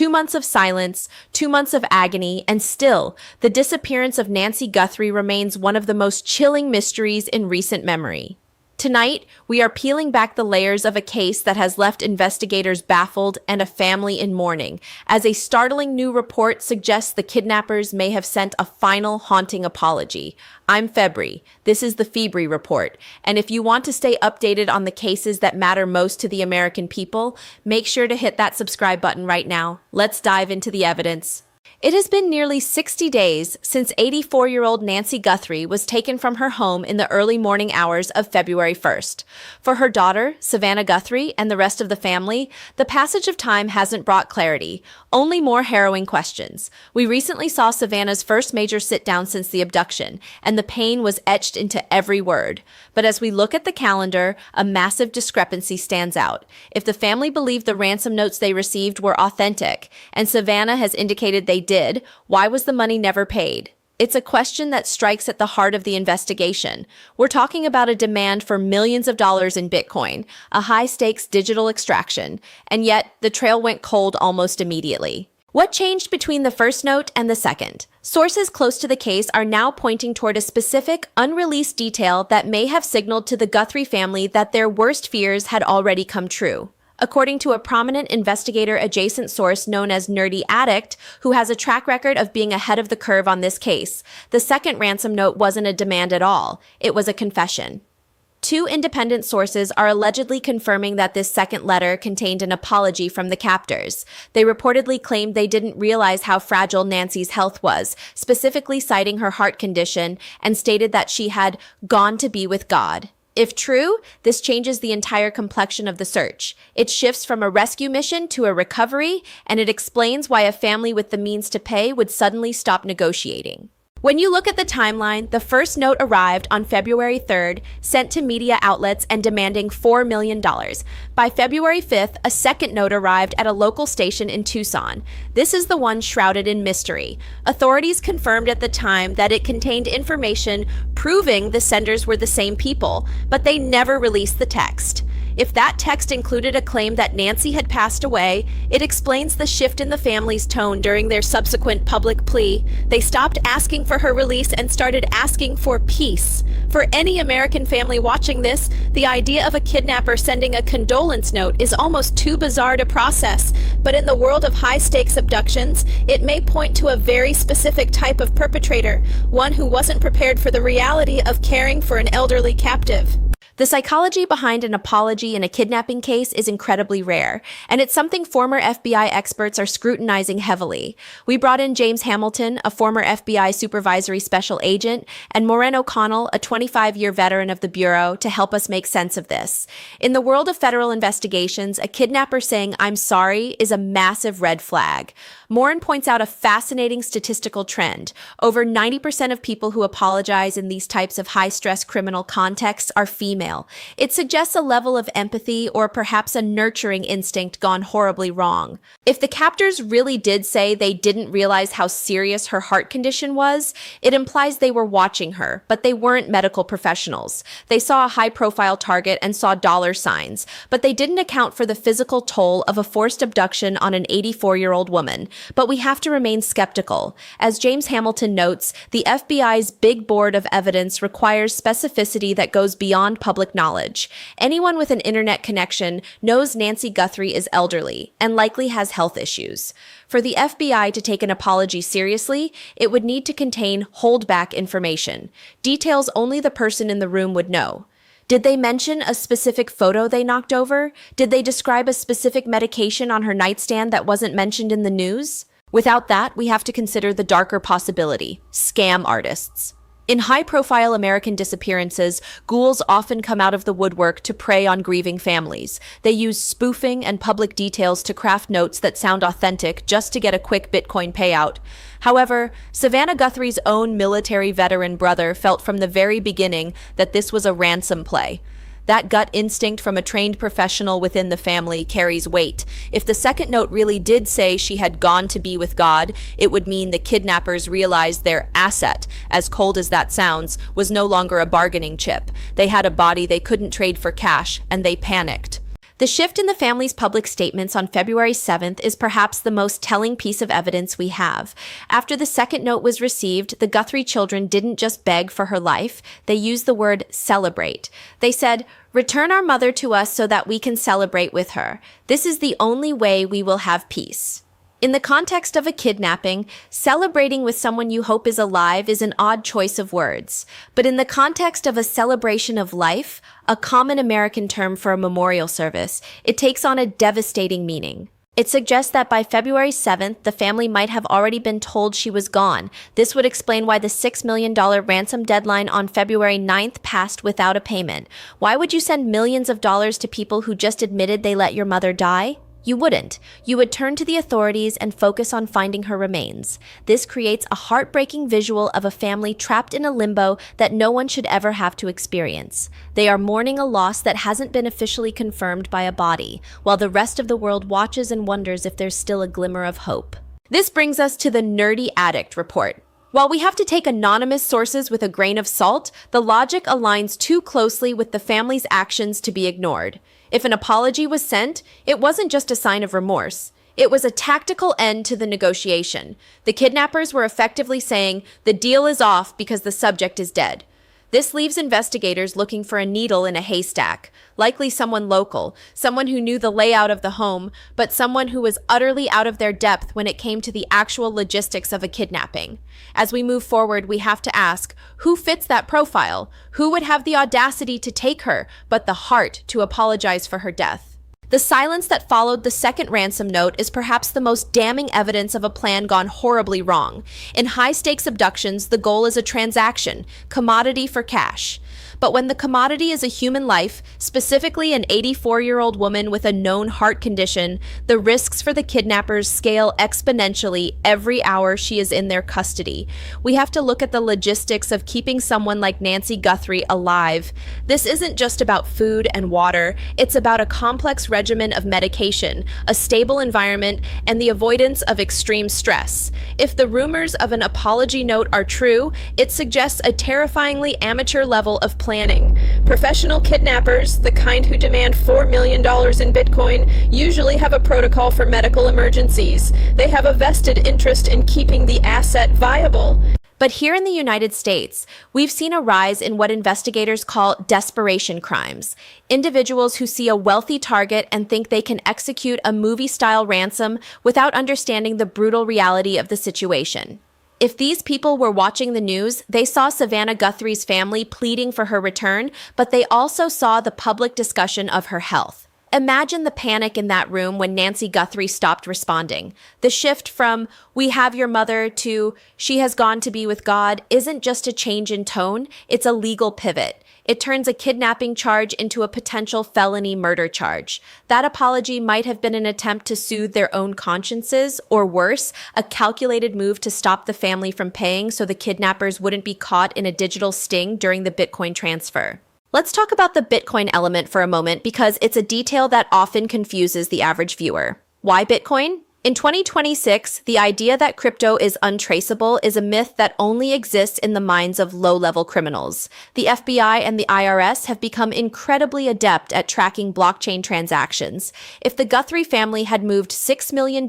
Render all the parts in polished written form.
2 months of silence, 2 months of agony, and still, the disappearance of Nancy Guthrie remains one of the most chilling mysteries in recent memory. Tonight, we are peeling back the layers of a case that has left investigators baffled and a family in mourning, as a startling new report suggests the kidnappers may have sent a final haunting apology. I'm Febri. This is the Febri Report, and if you want to stay updated on the cases that matter most to the American people, make sure to hit that subscribe button right now. Let's dive into the evidence. It has been nearly 60 days since 84-year-old Nancy Guthrie was taken from her home in the early morning hours of February 1st. For her daughter, Savannah Guthrie, and the rest of the family, the passage of time hasn't brought clarity, only more harrowing questions. We recently saw Savannah's first major sit-down since the abduction, and the pain was etched into every word. But as we look at the calendar, a massive discrepancy stands out. If the family believed the ransom notes they received were authentic, and Savannah has indicated they did, why was the money never paid? It's a question that strikes at the heart of the investigation. We're talking about a demand for millions of dollars in Bitcoin, a high-stakes digital extraction, and yet the trail went cold almost immediately. What changed between the first note and the second? Sources close to the case are now pointing toward a specific, unreleased detail that may have signaled to the Guthrie family that their worst fears had already come true. According to a prominent investigator-adjacent source known as Nerdy Addict, who has a track record of being ahead of the curve on this case, the second ransom note wasn't a demand at all. It was a confession. Two independent sources are allegedly confirming that this second letter contained an apology from the captors. They reportedly claimed they didn't realize how fragile Nancy's health was, specifically citing her heart condition, and stated that she had gone to be with God. If true, this changes the entire complexion of the search. It shifts from a rescue mission to a recovery, and it explains why a family with the means to pay would suddenly stop negotiating. When you look at the timeline, the first note arrived on February 3rd, sent to media outlets and demanding $4 million. By February 5th, a second note arrived at a local station in Tucson. This is the one shrouded in mystery. Authorities confirmed at the time that it contained information proving the senders were the same people, but they never released the text. If that text included a claim that Nancy had passed away, it explains the shift in the family's tone during their subsequent public plea. They stopped asking for her release and started asking for peace. For any American family watching this, the idea of a kidnapper sending a condolence note is almost too bizarre to process. But in the world of high-stakes abductions, it may point to a very specific type of perpetrator, one who wasn't prepared for the reality of caring for an elderly captive. The psychology behind an apology in a kidnapping case is incredibly rare, and it's something former FBI experts are scrutinizing heavily. We brought in James Hamilton, a former FBI supervisory special agent, and Maureen O'Connell, a 25-year veteran of the Bureau, to help us make sense of this. In the world of federal investigations, a kidnapper saying, "I'm sorry," is a massive red flag. Maureen points out a fascinating statistical trend. Over 90% of people who apologize in these types of high-stress criminal contexts are female. It suggests a level of empathy or perhaps a nurturing instinct gone horribly wrong. If the captors really did say they didn't realize how serious her heart condition was, it implies they were watching her, but they weren't medical professionals. They saw a high-profile target and saw dollar signs, but they didn't account for the physical toll of a forced abduction on an 84-year-old woman. But we have to remain skeptical. As James Hamilton notes, the FBI's big board of evidence requires specificity that goes beyond public knowledge. Anyone with an internet connection knows Nancy Guthrie is elderly and likely has health issues. For the FBI to take an apology seriously, it would need to contain holdback information, details only the person in the room would know. Did they mention a specific photo they knocked over? Did they describe a specific medication on her nightstand that wasn't mentioned in the news? Without that, we have to consider the darker possibility: scam artists. In high-profile American disappearances, ghouls often come out of the woodwork to prey on grieving families. They use spoofing and public details to craft notes that sound authentic just to get a quick Bitcoin payout. However, Savannah Guthrie's own military veteran brother felt from the very beginning that this was a ransom play. That gut instinct from a trained professional within the family carries weight. If the second note really did say she had gone to be with God, it would mean the kidnappers realized their asset, as cold as that sounds, was no longer a bargaining chip. They had a body they couldn't trade for cash, and they panicked. The shift in the family's public statements on February 7th is perhaps the most telling piece of evidence we have. After the second note was received, the Guthrie children didn't just beg for her life, they used the word celebrate. They said, "Return our mother to us so that we can celebrate with her. This is the only way we will have peace." In the context of a kidnapping, celebrating with someone you hope is alive is an odd choice of words. But in the context of a celebration of life, a common American term for a memorial service, it takes on a devastating meaning. It suggests that by February 7th, the family might have already been told she was gone. This would explain why the $6 million ransom deadline on February 9th passed without a payment. Why would you send millions of dollars to people who just admitted they let your mother die? You wouldn't. You would turn to the authorities and focus on finding her remains. This creates a heartbreaking visual of a family trapped in a limbo that no one should ever have to experience. They are mourning a loss that hasn't been officially confirmed by a body, while the rest of the world watches and wonders if there's still a glimmer of hope. This brings us to the nerdy Addict report. While we have to take anonymous sources with a grain of salt, the logic aligns too closely with the family's actions to be ignored. If an apology was sent, it wasn't just a sign of remorse. It was a tactical end to the negotiation. The kidnappers were effectively saying, the deal is off because the subject is dead. This leaves investigators looking for a needle in a haystack, likely someone local, someone who knew the layout of the home, but someone who was utterly out of their depth when it came to the actual logistics of a kidnapping. As we move forward, we have to ask, who fits that profile? Who would have the audacity to take her, but the heart to apologize for her death? The silence that followed the second ransom note is perhaps the most damning evidence of a plan gone horribly wrong. In high-stakes abductions, the goal is a transaction, commodity for cash. But when the commodity is a human life, specifically an 84-year-old woman with a known heart condition, the risks for the kidnappers scale exponentially every hour she is in their custody. We have to look at the logistics of keeping someone like Nancy Guthrie alive. This isn't just about food and water, it's about a complex regimen of medication, a stable environment, and the avoidance of extreme stress. If the rumors of an apology note are true, it suggests a terrifyingly amateur level of planning. Professional kidnappers, the kind who demand $4 million in Bitcoin, usually have a protocol for medical emergencies. They have a vested interest in keeping the asset viable. But here in the United States, we've seen a rise in what investigators call desperation crimes. Individuals who see a wealthy target and think they can execute a movie-style ransom without understanding the brutal reality of the situation. If these people were watching the news, they saw Savannah Guthrie's family pleading for her return, but they also saw the public discussion of her health. Imagine the panic in that room when Nancy Guthrie stopped responding. The shift from, "we have your mother," to "she has gone to be with God" isn't just a change in tone, it's a legal pivot. It turns a kidnapping charge into a potential felony murder charge. That apology might have been an attempt to soothe their own consciences, or worse, a calculated move to stop the family from paying so the kidnappers wouldn't be caught in a digital sting during the Bitcoin transfer. Let's talk about the Bitcoin element for a moment because it's a detail that often confuses the average viewer. Why Bitcoin? In 2026, the idea that crypto is untraceable is a myth that only exists in the minds of low-level criminals. The FBI and the IRS have become incredibly adept at tracking blockchain transactions. If the Guthrie family had moved $6 million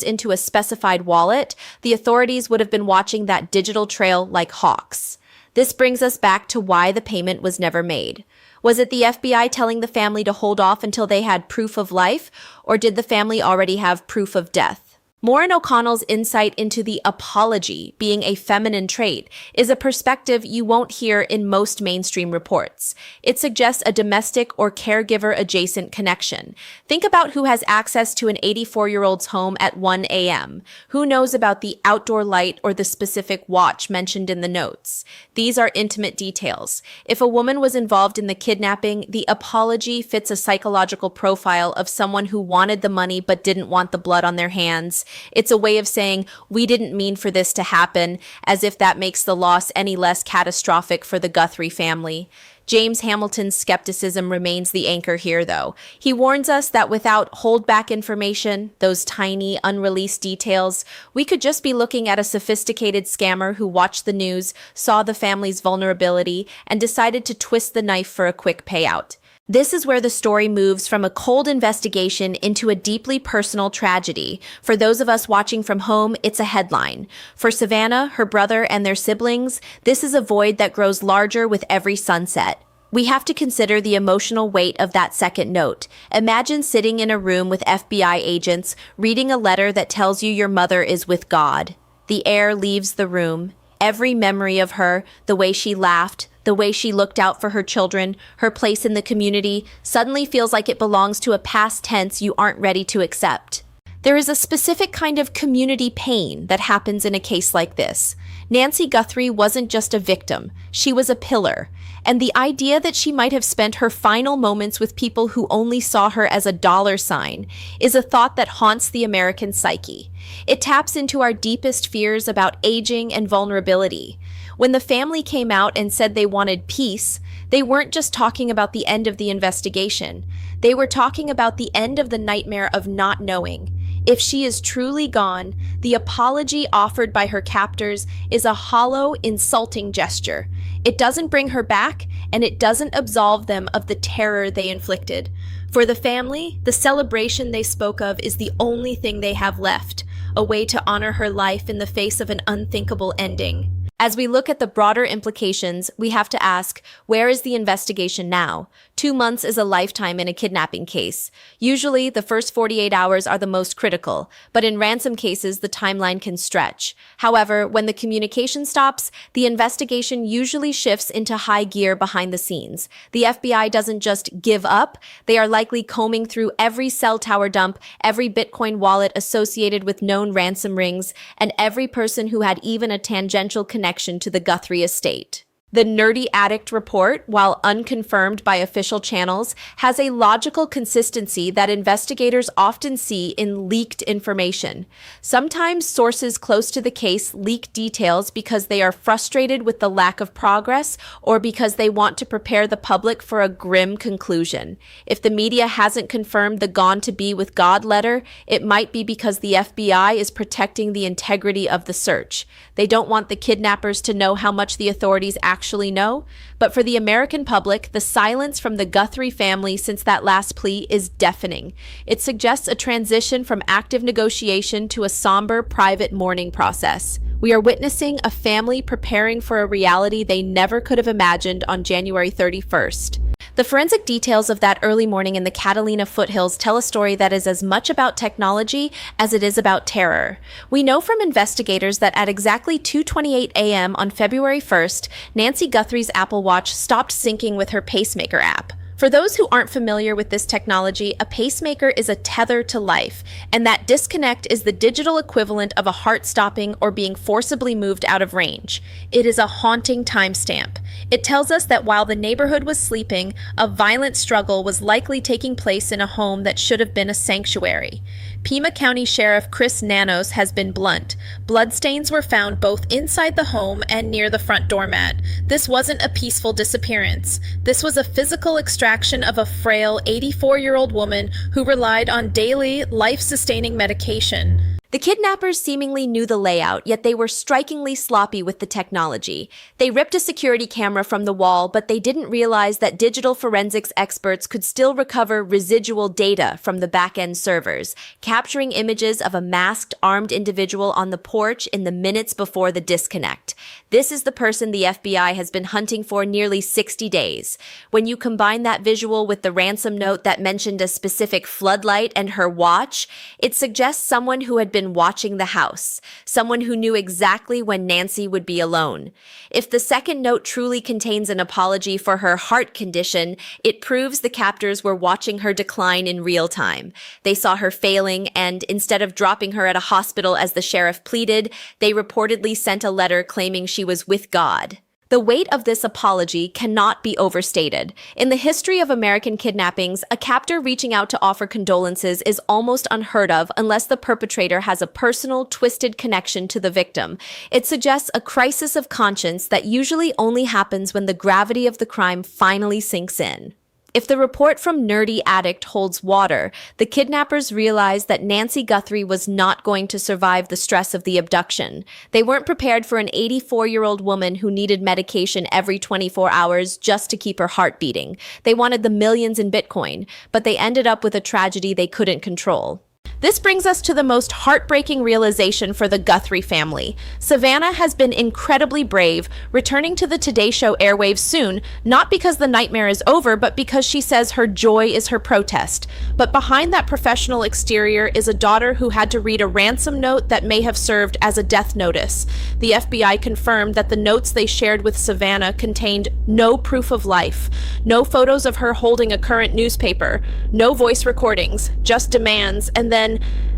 into a specified wallet, the authorities would have been watching that digital trail like hawks. This brings us back to why the payment was never made. Was it the FBI telling the family to hold off until they had proof of life, or did the family already have proof of death? Maureen O'Connell's insight into the apology being a feminine trait is a perspective you won't hear in most mainstream reports. It suggests a domestic or caregiver-adjacent connection. Think about who has access to an 84-year-old's home at 1 a.m. Who knows about the outdoor light or the specific watch mentioned in the notes? These are intimate details. If a woman was involved in the kidnapping, the apology fits a psychological profile of someone who wanted the money but didn't want the blood on their hands. It's a way of saying, "we didn't mean for this to happen," as if that makes the loss any less catastrophic for the Guthrie family. James Hamilton's skepticism remains the anchor here, though. He warns us that without holdback information, those tiny, unreleased details, we could just be looking at a sophisticated scammer who watched the news, saw the family's vulnerability, and decided to twist the knife for a quick payout. This is where the story moves from a cold investigation into a deeply personal tragedy. For those of us watching from home, it's a headline. For Savannah, her brother, and their siblings, this is a void that grows larger with every sunset. We have to consider the emotional weight of that second note. Imagine sitting in a room with FBI agents, reading a letter that tells you your mother is with God. The air leaves the room. Every memory of her, the way she laughed, the way she looked out for her children, her place in the community, suddenly feels like it belongs to a past tense you aren't ready to accept. There is a specific kind of community pain that happens in a case like this. Nancy Guthrie wasn't just a victim, she was a pillar. And the idea that she might have spent her final moments with people who only saw her as a dollar sign is a thought that haunts the American psyche. It taps into our deepest fears about aging and vulnerability. When the family came out and said they wanted peace, they weren't just talking about the end of the investigation. They were talking about the end of the nightmare of not knowing. If she is truly gone, the apology offered by her captors is a hollow, insulting gesture. It doesn't bring her back, and it doesn't absolve them of the terror they inflicted. For the family, the celebration they spoke of is the only thing they have left, a way to honor her life in the face of an unthinkable ending. As we look at the broader implications, we have to ask, where is the investigation now? 2 months is a lifetime in a kidnapping case. Usually, the first 48 hours are the most critical, but in ransom cases, the timeline can stretch. However, when the communication stops, the investigation usually shifts into high gear behind the scenes. The FBI doesn't just give up, they are likely combing through every cell tower dump, every Bitcoin wallet associated with known ransom rings, and every person who had even a tangential connection to the Guthrie estate. The nerdy Addict report, while unconfirmed by official channels, has a logical consistency that investigators often see in leaked information. Sometimes sources close to the case leak details because they are frustrated with the lack of progress or because they want to prepare the public for a grim conclusion. If the media hasn't confirmed the Gone to Be with God letter, it might be because the FBI is protecting the integrity of the search. They don't want the kidnappers to know how much the authorities actually know, but for the American public, the silence from the Guthrie family since that last plea is deafening. It suggests a transition from active negotiation to a somber, private mourning process. We are witnessing a family preparing for a reality they never could have imagined on January 31st. The forensic details of that early morning in the Catalina foothills tell a story that is as much about technology as it is about terror. We know from investigators that at exactly 2:28 a.m. on February 1st, Nancy Guthrie's Apple Watch stopped syncing with her pacemaker app. For those who aren't familiar with this technology, a pacemaker is a tether to life, and that disconnect is the digital equivalent of a heart stopping or being forcibly moved out of range. It is a haunting timestamp. It tells us that while the neighborhood was sleeping, a violent struggle was likely taking place in a home that should have been a sanctuary. Pima County Sheriff Chris Nanos has been blunt. Bloodstains were found both inside the home and near the front doormat. This wasn't a peaceful disappearance. This was a physical extraction of a frail 84-year-old woman who relied on daily, life-sustaining medication. The kidnappers seemingly knew the layout, yet they were strikingly sloppy with the technology. They ripped a security camera from the wall, but they didn't realize that digital forensics experts could still recover residual data from the back-end servers, capturing images of a masked, armed individual on the porch in the minutes before the disconnect. This is the person the FBI has been hunting for nearly 60 days. When you combine that visual with the ransom note that mentioned a specific floodlight and her watch, it suggests someone who had been watching the house, someone who knew exactly when Nancy would be alone. If the second note truly contains an apology for her heart condition, it proves the captors were watching her decline in real time. They saw her failing, and instead of dropping her at a hospital as the sheriff pleaded, they reportedly sent a letter claiming she was with God. The weight of this apology cannot be overstated. In the history of American kidnappings, a captor reaching out to offer condolences is almost unheard of unless the perpetrator has a personal, twisted connection to the victim. It suggests a crisis of conscience that usually only happens when the gravity of the crime finally sinks in. If the report from Nerdy Addict holds water, the kidnappers realized that Nancy Guthrie was not going to survive the stress of the abduction. They weren't prepared for an 84-year-old woman who needed medication every 24 hours just to keep her heart beating. They wanted the millions in Bitcoin, but they ended up with a tragedy they couldn't control. This brings us to the most heartbreaking realization for the Guthrie family. Savannah has been incredibly brave, returning to the Today Show airwaves soon, not because the nightmare is over, but because she says her joy is her protest. But behind that professional exterior is a daughter who had to read a ransom note that may have served as a death notice. The FBI confirmed that the notes they shared with Savannah contained no proof of life, no photos of her holding a current newspaper, no voice recordings, just demands, and then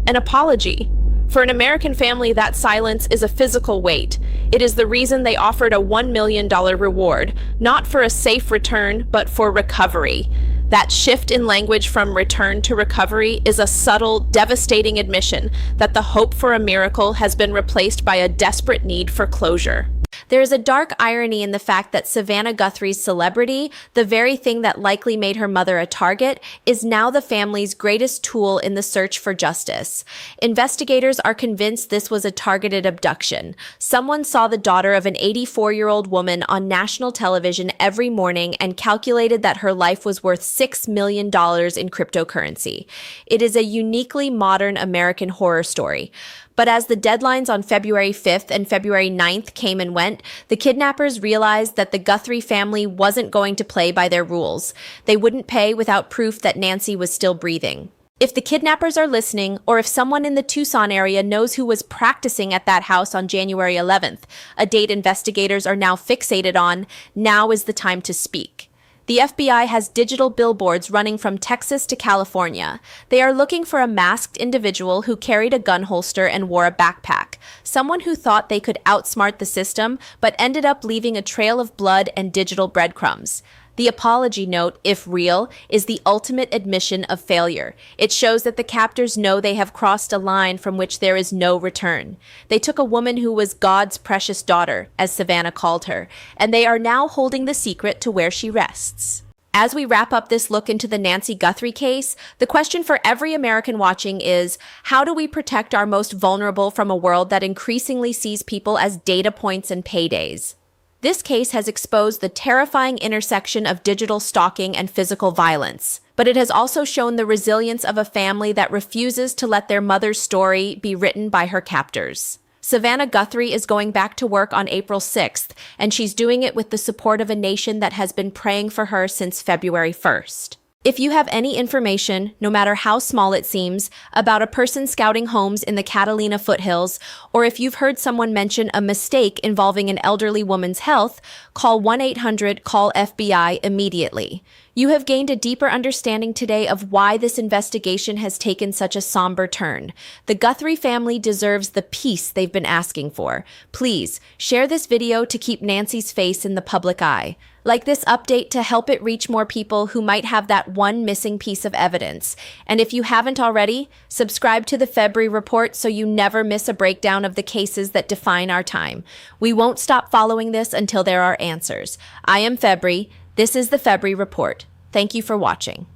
an apology. For an American family, that silence is a physical weight. It is the reason they offered a $1 million reward, not for a safe return, but for recovery. That shift in language from return to recovery is a subtle, devastating admission that the hope for a miracle has been replaced by a desperate need for closure. There is a dark irony in the fact that Savannah Guthrie's celebrity, the very thing that likely made her mother a target, is now the family's greatest tool in the search for justice. Investigators are convinced this was a targeted abduction. Someone saw the daughter of an 84-year-old woman on national television every morning and calculated that her life was worth $6 million in cryptocurrency. It is a uniquely modern American horror story. But as the deadlines on February 5th and February 9th came and went, the kidnappers realized that the Guthrie family wasn't going to play by their rules. They wouldn't pay without proof that Nancy was still breathing. If the kidnappers are listening, or if someone in the Tucson area knows who was practicing at that house on January 11th, a date investigators are now fixated on, now is the time to speak. The FBI has digital billboards running from Texas to California. They are looking for a masked individual who carried a gun holster and wore a backpack, someone who thought they could outsmart the system but ended up leaving a trail of blood and digital breadcrumbs. The apology note, if real, is the ultimate admission of failure. It shows that the captors know they have crossed a line from which there is no return. They took a woman who was God's precious daughter, as Savannah called her, and they are now holding the secret to where she rests. As we wrap up this look into the Nancy Guthrie case, the question for every American watching is, how do we protect our most vulnerable from a world that increasingly sees people as data points and paydays? This case has exposed the terrifying intersection of digital stalking and physical violence, but it has also shown the resilience of a family that refuses to let their mother's story be written by her captors. Savannah Guthrie is going back to work on April 6th, and she's doing it with the support of a nation that has been praying for her since February 1st. If you have any information, no matter how small it seems, about a person scouting homes in the Catalina foothills, or if you've heard someone mention a mistake involving an elderly woman's health, call 1-800-CALL-FBI immediately. You have gained a deeper understanding today of why this investigation has taken such a somber turn. The Guthrie family deserves the peace they've been asking for. Please, share this video to keep Nancy's face in the public eye. Like this update to help it reach more people who might have that one missing piece of evidence. And if you haven't already, subscribe to the February Report so you never miss a breakdown of the cases that define our time. We won't stop following this until there are answers. I am February. This is the February Report. Thank you for watching.